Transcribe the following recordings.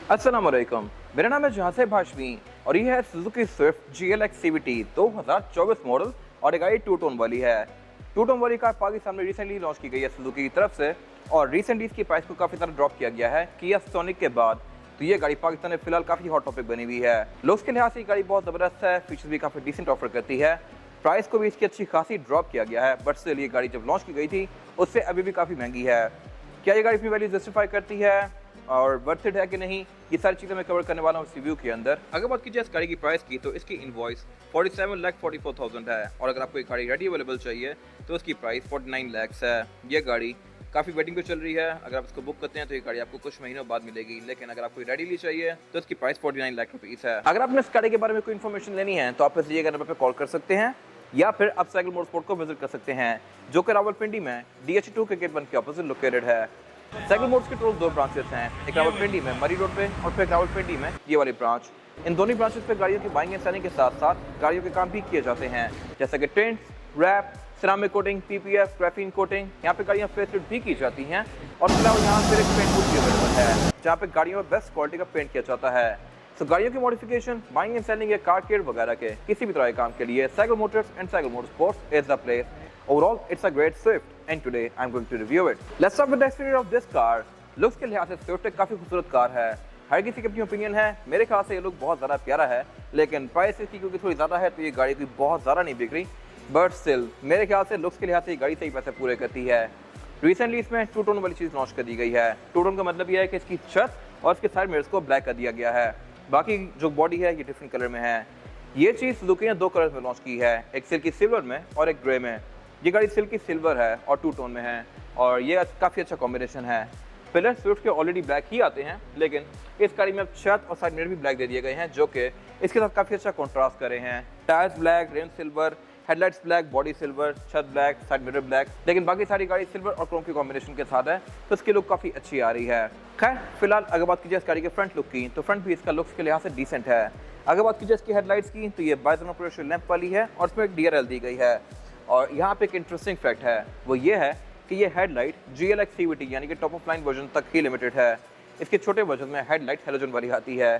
अस्सलाम वालेकुम, मेरा नाम है जहासे भाशमी और ये है Suzuki Swift GLX CVT 2024 model और ये गाड़ी टू टोन वाली है। टू टोन वाली कार पाकिस्तान में रिसेंटली लॉन्च की गई है सुजुकी की तरफ से और रिसेंटली इसकी प्राइस को काफ़ी ज़्यादा ड्रॉप किया गया है किया सोनिक के बाद। तो ये गाड़ी पाकिस्तान में फिलहाल काफ़ी हॉट टॉपिक बनी हुई है। लुक्स के लिहाज से ये गाड़ी बहुत ज़बरदस्त है, फीचर्स भी काफ़ी डिसेंट ऑफर करती है, प्राइस को भी इसकी अच्छी खासी ड्रॉप किया गया है, बट स्टिल ये गाड़ी जब लॉन्च की गई थी उससे अभी भी काफ़ी महंगी है। क्या ये गाड़ी अपनी वैल्यू जस्टिफाई करती है और वर्थ इट है कि नहीं, ये सारी चीज़ें मैं कवर करने वाला हूँ इस रिव्यू के अंदर। अगर बात कीजिए इस गाड़ी की प्राइस की तो इसकी इनवॉइस 47,44,000 है और अगर आपको एक गाड़ी रेडी अवेलेबल चाहिए तो उसकी प्राइस 49 लाख है। ये गाड़ी काफ़ी वेटिंग पे चल रही है, अगर आप इसको बुक करते हैं तो ये गाड़ी आपको कुछ महीनों बाद मिलेगी, लेकिन अगर आपको रेडीली चाहिए तो इसकी प्राइस 49 लाख रुपीज़ है। अगर आपने इस गाड़ी के बारे में कोई इन्फॉर्मेशन लेनी है तो आप इस नंबर पर कॉल कर सकते हैं या फिर आप साइकिल मोटरस्पोर्ट को विजिट कर सकते हैं जो कि रावलपिंडी में DH2 क्रिकेट वन के ऑपोजिट लोकेटेड है। साइकिल मोटर्स के टोटल 2 ब्रांचेस हैं, एक रावलपिंडी में मरी रोड पे और फिर रावलपिंडी में ये वाली ब्रांच। इन दोनों ब्रांचेस पे गाड़ियों की बाइंग एंड सेलिंग के साथ साथ गाड़ियों के काम भी किए जाते हैं, जैसे कि tent, wrap, ceramic coating, PPF, graphene coating. यहाँ पे गाड़ियाँ फेसलिफ्ट भी की जाती हैं और इसके अलावा यहाँ पर एक पेंट बूथ भी अवेलेबल है जहाँ पे गाड़ियों में बेस्ट क्वालिटी का पेंट किया जाता है। तो गाड़ियों की मॉडिफिकेशन, बाइंग एंड सेलिंग या कार केयर वगैरह के किसी भी तरह के काम के लिए cycle Motors and cycle motorsports is the place. Overall, it's a great Swift and today I'm going to review it. Let's start with the exterior of this car. Looks के लिहाज से स्विफ्ट एक काफ़ी खूबसूरत कार है, हर किसी की अपनी ओपिनियन है। मेरे ख्याल से ये लुक बहुत ज़्यादा प्यारा है, लेकिन प्राइस इसकी क्योंकि थोड़ी ज़्यादा है तो ये गाड़ी की बहुत ज़्यादा नहीं बिक रही, बट स्टिल मेरे ख्याल से लुक्स के लिहाज से ये गाड़ी सही पैसे पूरे करती है। रिसेंटली इसमें टू टोन वाली चीज़ लॉन्च कर दी गई है। टू टोन का मतलब यह है कि इसकी छत और इसके साइड मिरर्स को ब्लैक कर दिया गया है, बाकी जो बॉडी है ये डिफरेंट कलर में है। ये चीज़ सुजुकी ने 2 कलर्स में लॉन्च की है, एक सिल्की सिल्वर में और एक ग्रे में। ये गाड़ी सिल्की सिल्वर है और टू टोन में है और ये काफ़ी अच्छा कॉम्बिनेशन है। पिलर स्विफ्ट के ऑलरेडी ब्लैक ही आते हैं, लेकिन इस गाड़ी में अब छत और साइड मिरर भी ब्लैक दे दिए गए हैं जो कि इसके साथ काफ़ी अच्छा कॉन्ट्रास्ट कर रहे हैं। Tyres black, rim silver, headlights black, body silver, छत ब्लैक, साइड मिरर ब्लैक, लेकिन बाकी सारी गाड़ी सिल्वर और क्रोम के कॉम्बिनेशन के साथ है तो इसकी लुक काफ़ी अच्छी आ रही है। खैर फिलहाल अगर बात कीजिए इस गाड़ी के फ्रंट लुक की तो फ्रंट भी इसका लुक्स के लिहाज से डिसेंट है। अगर बात कीजिए इसकी हेडलाइट्स की तो ये बाइजोनोपोलेशन लैंप वाली है और इसमें एक DRL दी गई है। और यहाँ पे एक इंटरेस्टिंग फैक्ट है, वो ये है कि ये हेडलाइट GLX CVT यानी कि टॉप ऑफ लाइन वर्जन तक ही लिमिटेड है। इसके छोटे वर्जन में हेडलाइट हेलोजन वाली आती है,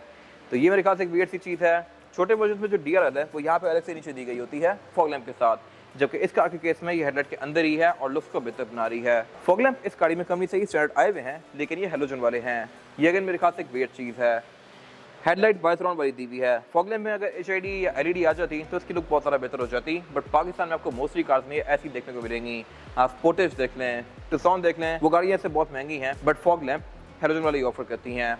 तो ये मेरे ख्याल से एक वियर्ड सी चीज़ है। छोटे वर्जन में जो DRL है वो यहाँ पे अलग से नीचे दी गई होती है फॉग लैंप के साथ, जबकि इस कार के केस में ये हेडलाइट के अंदर ही है और लुक्स को बेहतर बना रही है। फॉग लैंप इस गाड़ी में कंपनी से ही स्टैंडर्ड आए हुए हैं, लेकिन ये हेलोजन वाले हैं। ये अगर मेरे ख्याल से एक वियर्ड चीज़ है। हेडलाइट बाइसरॉन वाली दी हुई है। फॉग लैंप में अगर HID या LED आ जाती तो इसकी लुक बहुत ज़्यादा बेहतर हो जाती, बट पाकिस्तान में आपको मोस्टली कार्स में ये ऐसी देखने को मिलेंगी। आप स्पोर्टेज देख लें, टुक्सॉन देख लें, वो गाड़ियाँ से बहुत महंगी हैं, बट फॉग लैंप हेलोजन वाली ऑफर करती हैं।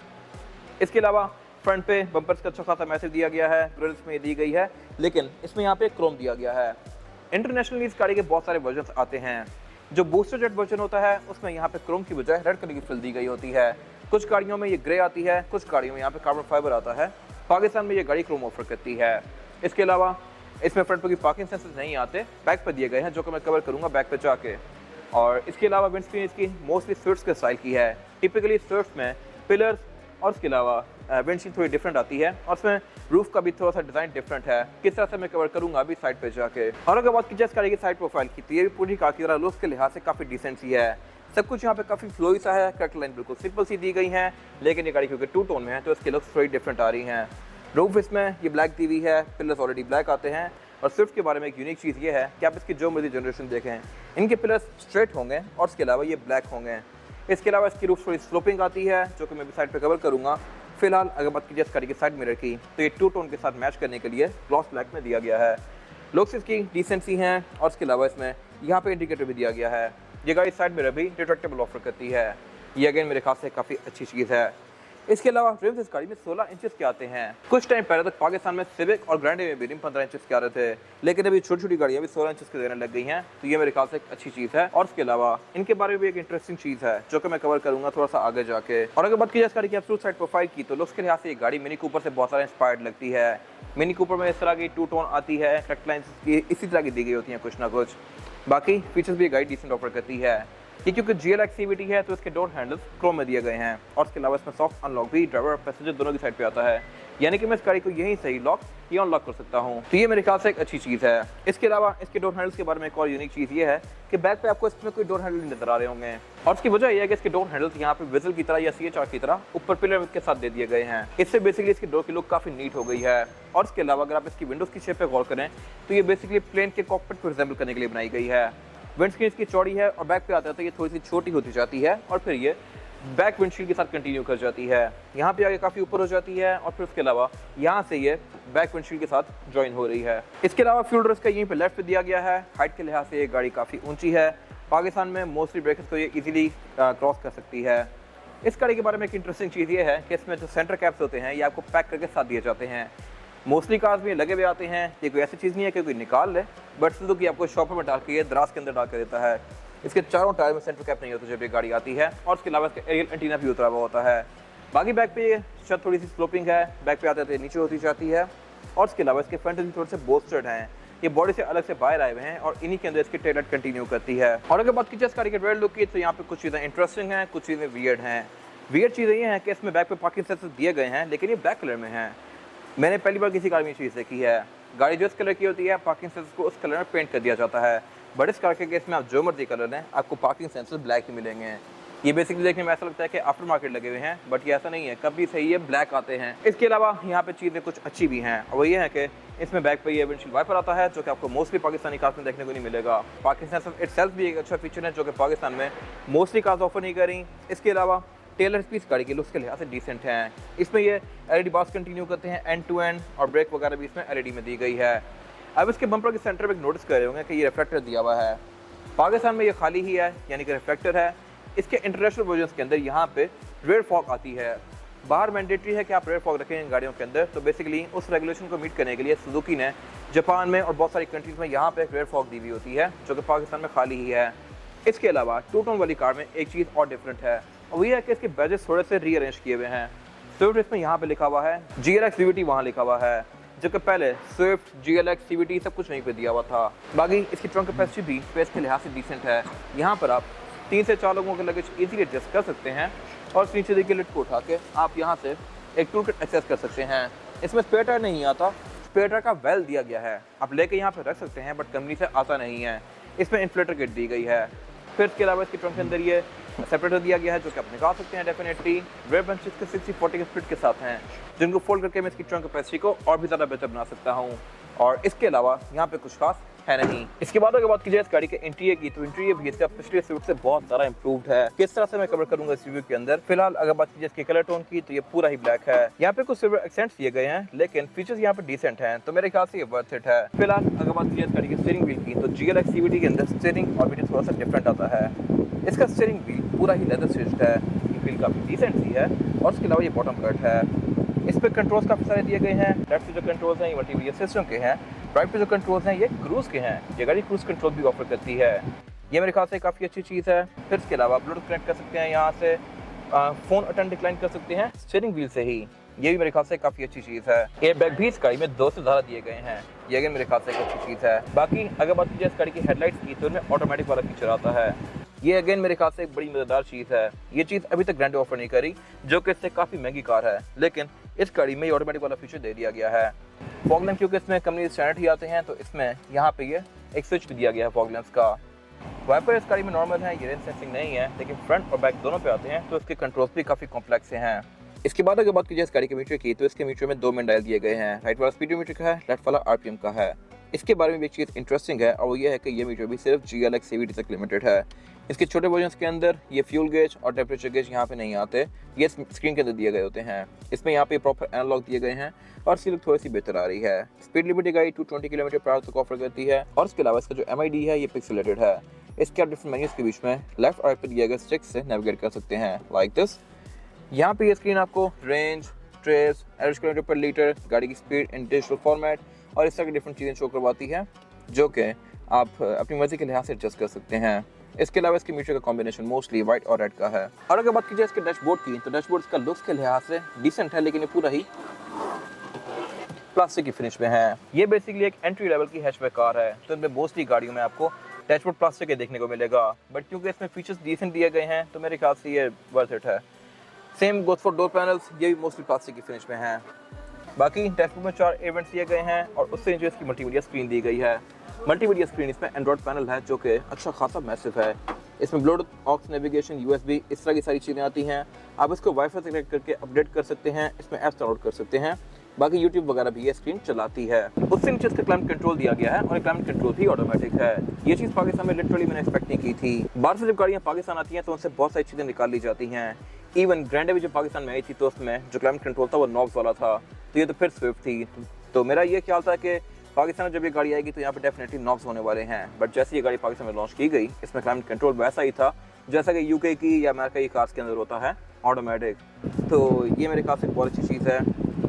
इसके अलावा फ्रंट पे बम्पर्स का अच्छा खासा मैसेज दिया गया है, ग्रिल्स में दी गई है, लेकिन इसमें यहाँ पे क्रोम दिया गया है। इंटरनेशनली इस गाड़ी के बहुत सारे वर्जन आते हैं। जो बूस्टर जेट वर्जन होता है उसमें यहाँ पे क्रोम की बजाय रेड कलर की फिल दी गई होती है। कुछ गाड़ियों में ये ग्रे आती है, कुछ गाड़ियों में यहाँ पे कार्बन फाइबर आता है। पाकिस्तान में ये गाड़ी क्रोम ऑफर करती है। इसके अलावा इसमें फ्रंट पर की पार्किंग सेंसर्स नहीं आते, बैक पर दिए गए हैं जो कि मैं कवर करूँगा बैक पे जाके। और इसके अलावा विंड स्क्रीन इसकी मोस्टली स्विफ्ट के स्टाइल की है। टिपिकली स्विफ्ट में पिलर्स और इसके अलावा विंडशील्ड थोड़ी डिफरेंट आती है और इसमें रूफ का भी थोड़ा सा डिज़ाइन डिफरेंट है। किस तरह से मैं कवर करूंगा अभी साइड पे जाके। और अगर बात कीजिए इस गाड़ी की साइड प्रोफाइल की तो ये भी पूरी कार की तरह लुक्स के लिहाज से काफ़ी डिसेंट सी है। सब कुछ यहाँ पे काफ़ी फ्लोई सा है, कट लाइन बिल्कुल सिंपल सी दी गई है, लेकिन ये गाड़ी क्योंकि टू टोन में है तो इसकी लुक्स थोड़ी डिफरेंट आ रही हैं। रूफ इसमें ये ब्लैक दी हुई है, पिलर्स ऑलरेडी ब्लैक आते हैं। और स्विफ्ट के बारे में एक यूनिक चीज़ ये है कि आप इसकी जो मर्जी जनरेशन देखें, इनके पिलर्स स्ट्रेट होंगे और इसके अलावा ये ब्लैक होंगे। इसके अलावा इसकी रूफ थोड़ी स्लोपिंग आती है जो कि मैं भी साइड पे कवर करूँगा। फिलहाल अगर बात कीजिए इस गाड़ी के साइड मिरर की तो ये टू टोन के साथ मैच करने के लिए ग्लॉस ब्लैक में दिया गया है। लुक्स इसकी डिसेंसी हैं और इसके अलावा इसमें यहाँ पे इंडिकेटर भी दिया गया है। ये गाड़ी साइड मिरर भी रिट्रैक्टेबल ऑफर करती है, ये अगेन मेरे ख्याल से काफ़ी अच्छी चीज़ है। इसके अलावा रिम्स इस गाड़ी में 16 इंचेस के आते हैं। कुछ टाइम पहले तक पाकिस्तान में सिविक और ग्रैंडे में भी रिम 15 इंचेस के आ रहे थे, लेकिन अभी छोटी छोटी गाड़ियाँ भी 16 इंचेस के देने लग गई हैं, तो ये मेरे ख्याल से एक अच्छी चीज़ है। और इसके अलावा इनके बारे में भी एक इंटरेस्टिंग चीज़ है जो कि मैं कवर करूँगा थोड़ा सा आगे जाके। और अगर बात की जाए इस गाड़ी की एब्सोल्यूट साइड प्रोफाइल की तो लुक्स के लिहाज से ये गाड़ी मिनी कूपर से बहुत सारा इंस्पायर्ड लगती है। मिनी कूपर में इस तरह की टू टोन आती है, कट लाइन्स इसी तरह की दी गई होती हैं कुछ ना कुछ। बाकी फीचर्स भी गाड़ी डिसेंट ऑफर करती है। ये क्योंकि GLX CVT है तो इसके डोर हैंडल्स क्रोम में दिए गए हैं और इसके अलावा इसमें सॉफ्ट अनलॉक भी ड्राइवर और पैसेंजर दोनों की साइड पे आता है, यानी कि मैं इस गाड़ी को यहीं से ही लॉक या अनलॉक कर सकता हूँ। तो ये मेरे ख्याल से एक अच्छी चीज़ है। इसके अलावा इसके डोर हैंडल्स के बारे में एक और यूनिक चीज़ ये है कि बैक पे आपको इसमें कोई डोर हैंडल नहीं नजर आ रहे होंगे और इसकी वजह यह है कि इसके डोर हैंडल्स यहाँ पे विजल की तरह या CHR की तरह ऊपर पिलर के साथ दे दिए गए हैं। इससे बेसिकली इसकी डोर की लुक काफ़ी नीट हो गई है। और इसके अलावा अगर आप इसकी विंडोज़ की शेप पे गौर करें तो ये बेसिकली प्लेन के कॉकपिट को रिजेंबल करने के लिए बनाई गई है। विंडस्क्रीन इसकी चौड़ी है और बैक पे आता है तो ये थोड़ी सी छोटी होती जाती है और फिर ये बैक विंडशील्ड के साथ कंटिन्यू कर जाती है। यहाँ पे आगे काफ़ी ऊपर हो जाती है और फिर उसके अलावा यहाँ से ये बैक विंडशील्ड के साथ ज्वाइन हो रही है। इसके अलावा फ्यूल डोर इसका यहीं पे लेफ्ट पे दिया गया है। हाइट के लिहाज से ये गाड़ी काफ़ी ऊंची है। पाकिस्तान में मोस्टली ब्रेकर्स को ये इजीली क्रॉस कर सकती है। इस गाड़ी के बारे में एक इंटरेस्टिंग चीज़ ये है कि इसमें जो सेंटर कैप्स होते हैं ये आपको पैक करके साथ दिए जाते हैं। मोस्टली कार्स में लगे हुए आते हैं, ये कोई ऐसी चीज़ नहीं है कि कोई निकाल ले, बट सुजुकी आपको शॉपर में डाल के ये दराज के अंदर डाल कर देता है। इसके चारों टायर में सेंटर कैप नहीं होता जब ये गाड़ी आती है और उसके अलावा इसका एरियल एंटीना भी उतरा हुआ होता है। बाकी बैक पे ये छत थोड़ी सी स्लोपिंग है, बैक पे आते आते नीचे होती जाती है और उसके अलावा इसके फ्रंट थोड़े से बोस्टर्ड हैं, ये बॉडी से अलग से बाहर आए हुए हैं और इन्हीं के अंदर इसकी टेल लाइट कंटिन्यू करती है। और अगर बात कीजिए इस गाड़ी के रेयर लुक की तो यहाँ पे कुछ चीज़ें इंटरेस्टिंग हैं, कुछ चीज़ें वियर्ड हैं। वियर्ड चीज़ें ये हैं कि इसमें बैक पे पार्किंग सेंसर दिए गए हैं लेकिन ये ब्लैक कलर में हैं। मैंने पहली बार किसी कार में चीज़ देखी है। गाड़ी जो इस कलर की होती है पार्किंग सेंसर को उस कलर में पेंट कर दिया जाता है, बट इस कार के केस में आप जो मर्जी कलर लें आपको पार्किंग सेंसर ब्लैक ही मिलेंगे। ये बेसिकली देखने में ऐसा लगता है कि आफ्टर मार्केट लगे हुए हैं, बट ये ऐसा नहीं है, कभी सही ये ब्लैक आते हैं। इसके अलावा यहाँ पे चीज़ें कुछ अच्छी भी हैं और वो ये है कि इसमें बैक पे ये विंडशील्ड वाइपर आता है जो कि आपको मोस्टली पाकिस्तानी कार्स में देखने को नहीं मिलेगा। पार्किंग सेंसर इटसेल्फ भी एक अच्छा फीचर है जो कि पाकिस्तान में मोस्टली कार्स ऑफर नहीं कर रही। इसके अलावा टेलर स्पीस गाड़ी के लुक्स के लिहाज से डिसेंट हैं। इसमें ये LED बार्स कंटिन्यू करते हैं एंड टू एंड और ब्रेक वगैरह भी इसमें LED में दी गई है। अब इसके बम्पर के सेंटर में नोटिस कर रहे होंगे कि ये रिफ्लेक्टर दिया हुआ है। पाकिस्तान में ये खाली ही है यानी कि रिफ्लेक्टर है। इसके इंटरनेशनल वर्जन्स के अंदर यहाँ पे रेयर फॉग आती है। बाहर मैंडेटरी है कि आप रेयर फॉग रखें इन गाड़ियों के अंदर, तो बेसिकली उस रेगुलेशन को मीट करने के लिए सुजुकी ने जापान में और बहुत सारी कंट्रीज़ में यहाँ पे एक रेयर फॉग दी हुई होती है जो कि पाकिस्तान में खाली ही है। इसके अलावा टू टोन वाली कार में एक चीज़ और डिफरेंट है और वही है कि इसके बैजेस थोड़े से रीअरेंज किए हुए हैं। स्विफ्ट इसमें यहाँ पे लिखा हुआ है, GLX CVT वहाँ लिखा हुआ है, जबकि पहले स्विफ्ट GLX CVT सब कुछ वहीं पे दिया हुआ था। बाकी इसकी ट्रंक कैपेसिटी भी स्पेस के लिहाज से डिसेंट है। यहाँ पर आप 3 से 4 लोगों के लगेज इजीली एडजस्ट कर सकते हैं और नीचे देखिए लिट को उठा के आप यहाँ से एक टूल किट एक्सेस कर सकते हैं। इसमें स्पेयर टायर नहीं आता, स्पेयर टायर का वेल दिया गया है, आप लेके यहाँ पे रख सकते हैं बट कंपनी से आता नहीं है। इसमें इन्फ्लेटर किट दी गई है। फिर इसके अलावा इसकी ट्रंक के अंदर ये सेपरेटर दिया गया है जो कि आप निकाल सकते हैं डेफिनेटली। रेयर बेंचेस के 60-40 के स्प्लिट के साथ हैं जिनको फोल्ड करके मैं इसकी ट्रंक कैपेसिटी को और भी ज़्यादा बेहतर बना सकता हूँ। और इसके अलावा यहाँ पे कुछ खास है नहीं। इसके बाद अगर बात की जाए इस गाड़ी के इंटीरियर की तो इंटीरियर भी इसका पिछले स्विफ्ट से बहुत ज़्यादा इंप्रूव्ड है। किस तरह से मैं कवर करूंगा इस रिव्यू के अंदर। फिलहाल अगर बात की जाए इसके कलर टोन की तो ये पूरा ही ब्लैक है। यहाँ पे कुछ सिल्वर एक्सेंट्स दिए गए हैं लेकिन फीचर्स यहाँ पे डिसेंट हैं, तो मेरे ख्याल से ये वर्थ इट है। फिलहाल अगर बात की जाए इस गाड़ी की स्टीयरिंग व्हील की तो GLX CVT के अंदर स्टीयरिंग और व्हील थोड़ा सा डिफरेंट आता है। इसका स्टीयरिंग व्हील पूरा ही लेदर स्टिच्ड है, ये व्हील काफ़ी डिसेंट सी है और उसके अलावा ये बॉटम कट है। इस पर कंट्रोल्स काफ़ी सारे दिए गए हैं। लेफ्ट पे जो कंट्रोल्स हैं ये मल्टीमीडिया सिस्टम के हैं, राइट पे जो कंट्रोल्स हैं ये क्रूज़ के हैं। ये गाड़ी क्रूज़ कंट्रोल भी ऑफर करती है, ये मेरे ख्याल से काफ़ी अच्छी चीज़ है। फिर इसके अलावा ब्लूटूथ कनेक्ट कर सकते हैं, यहाँ से फ़ोन अटेंड डिक्लाइन कर सकते हैं स्टीयरिंग व्हील से ही, ये भी मेरे ख्याल से काफ़ी अच्छी चीज़ है। एयर बैग भी इस गाड़ी में 2 से ज़्यादा दिए गए हैं, ये अगर मेरे ख्याल से एक अच्छी चीज़ है। बाकी अगर बात की जाए इस गाड़ी की हेडलाइट्स की तो इनमें ऑटोमेटिक वाला फीचर आता है, ये अगेन मेरे ख्याल से एक बड़ी मज़ेदार चीज़ है। ये चीज़ अभी तक ग्रैंड ऑफर नहीं करी जो कि इससे काफ़ी महंगी कार है, लेकिन इस गाड़ी में ये ऑटोमेटिक वाला फीचर दे दिया गया है। फॉग लैंप क्योंकि इसमें कंपनी स्टैंडर्ड ही आते हैं तो इसमें यहाँ पे ये एक स्विच भी दिया गया है फॉग लैंप्स का। वाइपर इस गाड़ी में नॉर्मल है, ये रेन सेंसिंग नहीं है, लेकिन फ्रंट और बैक दोनों पे आते हैं तो इसके कंट्रोल्स भी काफ़ी कॉम्प्लेक्स हैं। इसके बाद अगर बात की जाए इस गाड़ी के मीटर की तो इसके मीटर में 2 मेन डायल दिए गए हैं, राइट वाला स्पीडोमीटर का है, लेफ्ट वाला RPM का है। इसके बारे में भी एक चीज़ इंटरेस्टिंग है और वो ये है कि ये मीटर भी सिर्फ GLX CVT तक लिमिटेड है। इसके छोटे वर्जन्स के अंदर ये फ्यूल गेज और टेम्परेचर गेज यहाँ पे नहीं आते, ये स्क्रीन के अंदर दिए गए होते हैं। इसमें यहाँ पे प्रॉपर एनालॉग दिए गए हैं और इसकी लुक थोड़ी सी बेहतर आ रही है। स्पीड लिमिट गाड़ी 220 km/h तक ऑफर करती है और इसके अलावा इसका जो MID है ये पिक्सेलेटेड है। इसके आप डिफरेंट मेन्यूज के बीच में लेफ्ट और राइट पे दिए गए स्टिक्स से नेविगेट कर सकते हैं लाइक दिस। यहाँ पे ये स्क्रीन आपको रेंज, ट्रेस, एवरेज km/लीटर, गाड़ी की स्पीड इन डिजिटल फॉर्मेट और इस तरह की डिफरेंट चीज़ें शो करवाती है जो कि आप अपनी मर्जी के लिहाज से एडजस्ट कर सकते हैं। इसके अलावा इसके मीटर का कॉम्बिनेशन मोस्टली वाइट और रेड का है। और अगर बात की जाए इसके डैशबोर्ड की तो डैशबोर्ड इसका लुक्स के लिहाज से डिसेंट है, लेकिन ये पूरा ही प्लास्टिक की फिनिश में है। ये बेसिकली एक एंट्री लेवल की हैचबैक कार है, तो इनमें मोस्टली गाड़ियों में आपको डैशबोर्ड प्लास्टिक के देखने को मिलेगा, बट क्योंकि इसमें फीचर्स डिसेंट दिए गए हैं तो मेरे ख्याल से ये वर्थ इट है। Same goes for door panels, ये भी मोस्टली प्लास्टिक की फिनिश में हैं। बाकी डैशबोर्ड में 4 इवेंट्स दिए गए हैं और उससे नीचे इसकी मल्टीमीडिया स्क्रीन दी गई है। मल्टीमीडिया स्क्रीन इसमें एंड्रॉइड पैनल है जो कि अच्छा खासा मैसिव है। इसमें ब्लूटूथ, ऑक्स, नेविगेशन, यूएसबी, इस तरह की सारी चीज़ें आती हैं। आप इसको वाईफाई से कनेक्ट करके अपडेट कर सकते हैं, इसमें ऐप्स डाउनलोड कर सकते हैं। बाकी यूट्यूब वगैरह भी ये स्क्रीन चलाती है। उससे नीचे इसका क्लाइमेट कंट्रोल दिया गया है और क्लाइमेट कंट्रोल भी ऑटोमेटिक है। ये चीज़ पाकिस्तान में लिटरली मैंने एक्सपेक्ट नहीं की थी। बाहर से जब गाड़ियाँ पाकिस्तान आती हैं तो उनसे बहुत सारी चीज़ें निकाल ली जाती हैं। इवन ग्रैंडे भी जब पाकिस्तान में आई थी तो उसमें जो क्लाइमेट कंट्रोल था वो नॉब्स वाला था, तो ये तो फिर स्विफ्ट थी। तो मेरा ये ख्याल था कि पाकिस्तान में जब ये गाड़ी आएगी तो यहाँ पे डेफिनेटली नॉब्स होने वाले हैं, बट जैसे ये गाड़ी पाकिस्तान में लॉन्च की गई इसमें क्लाइमेट कंट्रोल वैसा ही था जैसा कि यूके की या अमेरिका की कार्स के अंदर होता है, ऑटोमेटिक। तो ये मेरे ख्याल से बहुत अच्छी चीज़ है।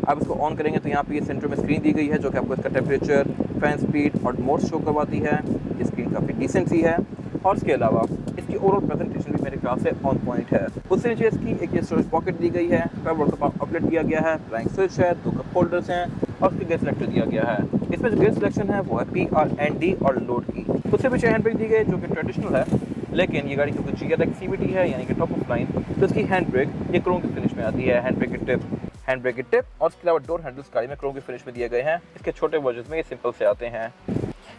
आप इसको ऑन करेंगे तो यहाँ पे ये सेंटर में स्क्रीन दी गई है जो कि आपको इसका टेम्परेचर, फैन स्पीड और मोड शो करवाती है। ये स्क्रीन काफ़ी डिसेंट सी है और इसके अलावा इसकी ओवरऑल प्रेजेंटेशन भी मेरे ख्याल से ऑन पॉइंट है। उससे नीचे इसकी एक ये स्टोरेज पॉकेट दी गई है, पेपर का आउटलेट दिया गया है, ब्लैंक स्विच है, 2 कप होल्डर्स हैं और उसके गेयर सिलेक्टर दिया गया है। इसमें जो गेयर सिलेक्शन है वो है PRND और लोड की। उससे पीछे हैंड ब्रेक दी गई जो कि ट्रेडिशनल है, लेकिन ये गाड़ी क्योंकि GLX CVT है यानी कि टॉप ऑफ लाइन, तो इसकी हैंड ब्रेक ये क्रोम की फिनिश में आती है। हैंड ब्रेक की टिप और इसके अलावा डोर हैंडल्स गाड़ी में क्रोम की फिनिश में दिए गए हैं। इसके छोटे वर्जन में ये सिंपल से आते हैं।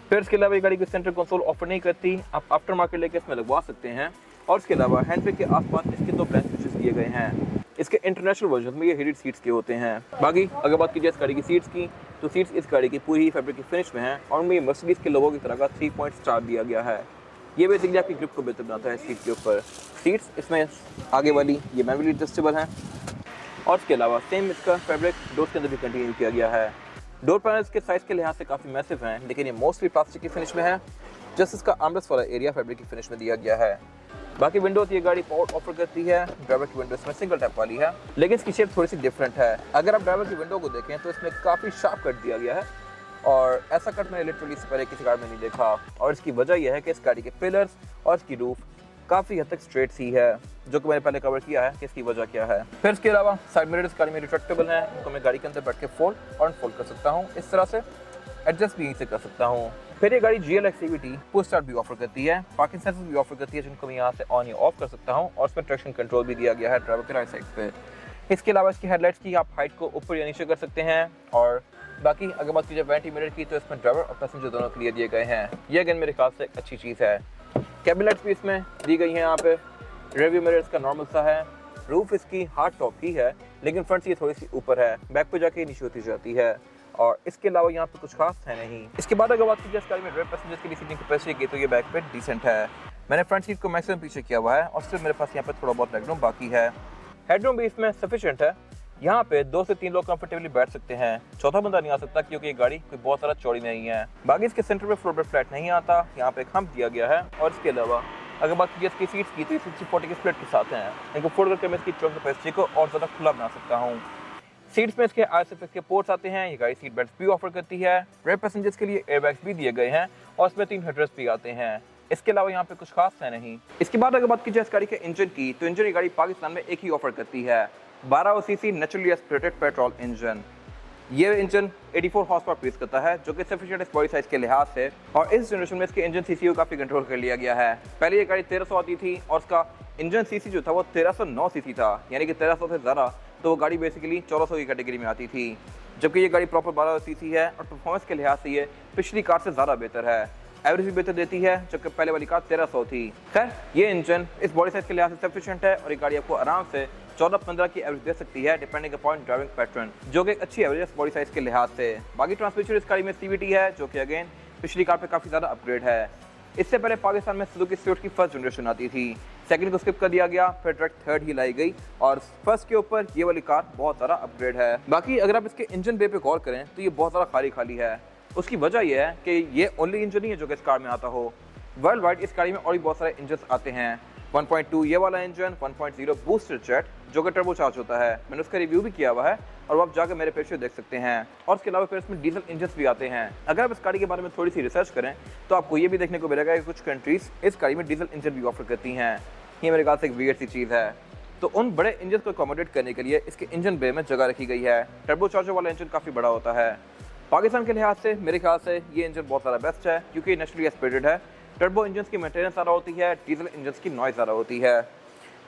फिर इसके अलावा ये गाड़ी को सेंटर कंसोल ऑफर नहीं करती, आप आफ्टर मार्केट लेके इसमें लगवा सकते हैं। और इसके अलावा हैंड ब्रेक के आसपास इसके 2 ब्लैंक स्विचेस दिए गए हैं। इसके इंटरनेशनल वर्जन में ये हीटेड सीट्स के होते हैं। बाकी अगर बात कीजिए इस गाड़ी की सीट्स की, तो सीट्स इस गाड़ी की पूरी फैब्रिक की फिनिश में है और उनमें मर्सिडीज के लोगों की तरह का 3 पॉइंट स्टार दिया गया है। ये बेसिकली आपकी ग्रिप को बेहतर बनाता है सीट के ऊपर। सीट्स इसमें आगे वाली ये मैनुअली एडजस्टेबल हैं और इसके अलावा सेम इसका फैब्रिक डोर्स के अंदर भी कंटिन्यू किया गया है। डोर पैनल्स के साइज़ के लिहाज से काफ़ी मैसिव हैं, लेकिन ये मोस्टली प्लास्टिक की फिनिश में है। जस्ट इसका आर्मरेस्ट वाला एरिया फैब्रिक की फिनिश में दिया गया है। बाकी विंडोज ये गाड़ी पावर ऑफर करती है। ड्राइवर की विंडो इसमें सिंगल टैप वाली है, लेकिन इसकी शेप थोड़ी सी डिफरेंट है। अगर आप ड्राइवर की विंडो को देखें तो इसमें काफ़ी शार्प कट दिया गया है और ऐसा कट मैंने लिटरली इससे पहले किसी कार में नहीं देखा। और इसकी वजह यह है कि इस गाड़ी के पिलर्स और इसकी रूफ काफ़ी हद तक स्ट्रेट सी है, जो कि मैंने पहले कवर किया है कि इसकी वजह क्या है। फिर इसके अलावा साइड मिरर इस गाड़ी में रिट्रैक्टेबल हैं, इनको मैं गाड़ी के अंदर बैठ के फोल्ड और अनफोल्ड कर सकता हूँ। इस तरह से एडजस्ट भी यहीं से कर सकता हूँ। फिर ये गाड़ी GLX CVT पुश स्टार्ट भी ऑफर करती है, पार्किंग सेंसर्स भी ऑफर करती है जिनको मैं यहाँ से ऑन या ऑफ कर सकता हूँ और इसमें ट्रैक्शन कंट्रोल भी दिया गया है ड्राइवर के राइट साइड पे। इसके अलावा इसकी हेडलाइट्स की आप हाइट को ऊपर या नीचे कर सकते हैं। और बाकी अगर बात कीजिए वैनिटी मिरर की, तो इसमें ड्राइवर और पैसेंजर दोनों के लिए दिए गए हैं। ये अगेन मेरे ख्याल से एक अच्छी चीज़ है। कैबिन लाइट्स भी इसमें दी गई हैं यहाँ पे। रियरव्यू मिरर इसका नॉर्मल सा है। रूफ इसकी हार्ड टॉप ही है, लेकिन फ्रंट से ये थोड़ी सी ऊपर है, बैक पे जाके नीचे होती जाती है। और इसके अलावा यहाँ पे कुछ खास है नहीं। इसके बाद अगर बात कीजिए इस गाड़ी में ड्राइवर पैसेंजर्स की सीटिंग कैपेसिटी की, तो ये बैक पे डिसेंट है। मैंने फ्रंट सीट को मैक्सिमम पीछे किया हुआ है और सिर्फ मेरे पास यहाँ पे थोड़ा बहुत लेगरूम बाकी है। हेडरूम भी इसमें सफिशिएंट है, यहाँ पे 2 से 3 लोग कंफर्टेबली बैठ सकते हैं। चौथा बंदा नहीं आ सकता क्योंकि ये गाड़ी कोई बहुत सारा चौड़ी नहीं है। बाकी इसके सेंटर में फ्लोर पे फ्लैट नहीं आता, यहाँ पे एक हम्प दिया गया है। और इसके अलावा अगर बात कीजिए इसकी सीट्स की, तो 60-40 के स्प्लिट के साथ हैं। इनको फोल्ड करके मैं इसकी ट्रंक कैपेसिटी को और ज़्यादा खुला बना सकता हूँ। सीट्स में इसके RSFX के पोर्ट्स आते हैं। ये गाड़ी सीट बेल्ट भी ऑफर करती है। रेयर पैसेंजर्स के लिए एयरबैग्स भी दिए गए हैं और इसमें 3 हेडरेस्ट भी आते हैं। इसके अलावा यहाँ पे कुछ खास है नहीं। इसके बाद अगर बात कीजिए इस गाड़ी के इंजन की, तो इंजन ये गाड़ी पाकिस्तान में एक ही ऑफर करती है, 1200 CC naturally aspirated petrol engine. ये इंजन 84 हॉर्स पावर प्रोड्यूस करता है, जो कि सफिशिएंट इस बॉडी साइज के लिहाज से। और इस जनरेशन में इसके इंजन सीसी को काफ़ी कंट्रोल कर लिया गया है। पहले ये गाड़ी 1300 आती थी और उसका इंजन सीसी जो था वो 1309 सीसी था, यानी कि 1300 से ज़्यादा, तो वो गाड़ी बेसिकली 1400 की कैटेगरी में आती थी। जबकि ये गाड़ी प्रॉपर 1200 सीसी है और परफॉर्मेंस के लिहाज से ये पिछली कार से ज़्यादा बेहतर है। एवरेज भी बेहतर देती है, जबकि पहले वाली कार 1300 थी। खैर, ये इंजन इस बॉडी साइज के लिहाज से सफिशिएंट है और ये गाड़ी आपको आराम से 14-15 की एवरेज दे सकती है, डिपेंडिंग अपॉन ड्राइविंग पैटर्न, जो कि एक अच्छी एवरेज है बॉडी साइज के लिहाज से। बाकी ट्रांसमिशन इस गाड़ी में CVT है, जो कि अगेन पिछली कार पे काफ़ी ज़्यादा अपग्रेड है। इससे पहले पाकिस्तान में सुजुकी स्विफ्ट की फर्स्ट जनरेशन आती थी, सेकंड को स्किप कर दिया गया, फिर डायरेक्ट थर्ड ही लाई गई और फर्स्ट के ऊपर ये वाली कार बहुत ज़्यादा अपग्रेड है। बाकी अगर आप इसके इंजन बे पे गौर करें तो ये बहुत ज़्यादा खाली खाली है। उसकी वजह यह है कि ये ओनली इंजन नहीं है जो कि इस कार में आता हो। वर्ल्ड वाइड इस गाड़ी में और भी बहुत सारे इंजन आते हैं। 1.2 ये वाला इंजन, 1.0 बूस्टर जेट जो कि टर्बो चार्ज होता है, मैंने उसका रिव्यू भी किया हुआ है और आप जाकर मेरे पेज पे देख सकते हैं। और इसके अलावा फिर इसमें डीजल इंजन भी आते हैं। अगर आप इस गाड़ी के बारे में थोड़ी सी रिसर्च करें तो आपको ये भी देखने को मिलेगा कि कुछ कंट्रीज इस गाड़ी में डीजल इंजन भी ऑफर करती हैं। ये मेरे ख्याल से एक वियर्ड सी चीज़ है। तो उन बड़े इंजन को अकोमोडेट करने के लिए इसके इंजन बे में जगह रखी गई है। टर्बो चार्जर वाला इंजन काफ़ी बड़ा होता है। पाकिस्तान के लिहाज से मेरे ख्याल से ये इंजन बहुत ज़्यादा बेस्ट है, क्योंकि नेचुरली एस्पिरेटेड है। टर्बो इंजन की मेंटेनेंस ज़्यादा होती है, डीजल इंजन की नॉइज़ ज़्यादा होती है।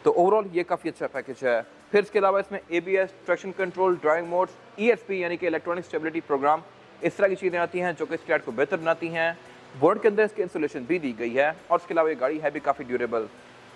तो ओवरऑल ये काफ़ी अच्छा पैकेज है। फिर इसके अलावा इसमें ABS, traction control, driving modes, ESP यानी कि इलेक्ट्रॉनिक स्टेबिलिटी प्रोग्राम, इस तरह की चीज़ें आती हैं जो कि इस राइड को बेहतर बनाती हैं। बोर्ड के अंदर इसकी इंसुलेशन भी दी गई है और इसके अलावा ये गाड़ी है भी काफ़ी ड्यूरेबल।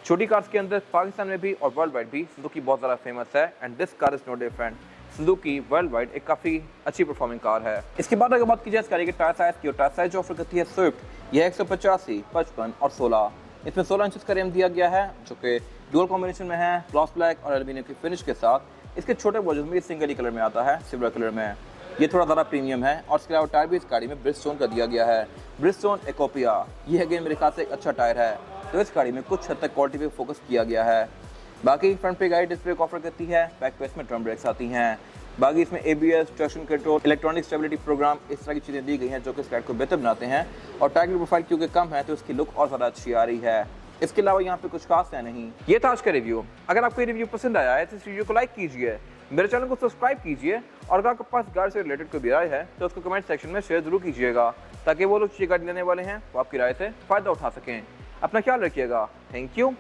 छोटी कार्स के अंदर पाकिस्तान में भी और वर्ल्ड वाइड भी सुजुकी बहुत ज़्यादा फेमस है and this car is no different. Suzuki world wide एक काफ़ी अच्छी परफॉर्मिंग कार है। इसके बाद अगर बात की जाए इस गाड़ी के टायर साइज़ की, और टायर साइज़ जो ऑफर करती है स्विफ्ट, यह 185, 55 और 16। इसमें 16 इंच का रिम दिया गया है जो कि डुअल कॉम्बिनेशन में है, ग्लॉस ब्लैक और एल्यूमिनियम की फिनिश के साथ। इसके छोटे वर्जन में सिंगल ही कलर में आता है, सिल्वर कलर में। ये थोड़ा ज़्यादा प्रीमियम है और इसके अलावा टायर भी इस गाड़ी में ब्रिजस्टोन का दिया गया है, ब्रिजस्टोन एकोपिया। ये अगेन मेरे ख्याल से एक अच्छा टायर है, तो इस गाड़ी में कुछ हद तक क्वालिटी पे फोकस किया गया है। बाकी फ्रंट पे गाड़ी डिस्क ब्रेक ऑफर करती है, बैक पे इसमें ड्रम ब्रेक्स आती हैं। बाकी इसमें ABS, traction control, electronic stability programme, इस तरह की चीज़ें दी गई हैं जो कि इस गाड़ी को बेहतर बनाते हैं। और टायर की प्रोफाइल क्योंकि कम है तो इसकी लुक और ज़्यादा अच्छी आ रही है। इसके अलावा यहाँ पे कुछ खास है नहीं। ये था आज का रिव्यू। अगर आपको ये रिव्यू पसंद आया है तो इस वीडियो को लाइक कीजिए, मेरे चैनल को सब्सक्राइब कीजिए और अगर आपके पास गाड़ी से रिलेटेड कोई भी राय है तो उसको कमेंट सेक्शन में शेयर जरूर कीजिएगा, ताकि वो लोग जो गाड़ी लेने वाले हैं वो आपकी राय से फ़ायदा उठा सकें। अपना ख्याल रखिएगा। Thank you.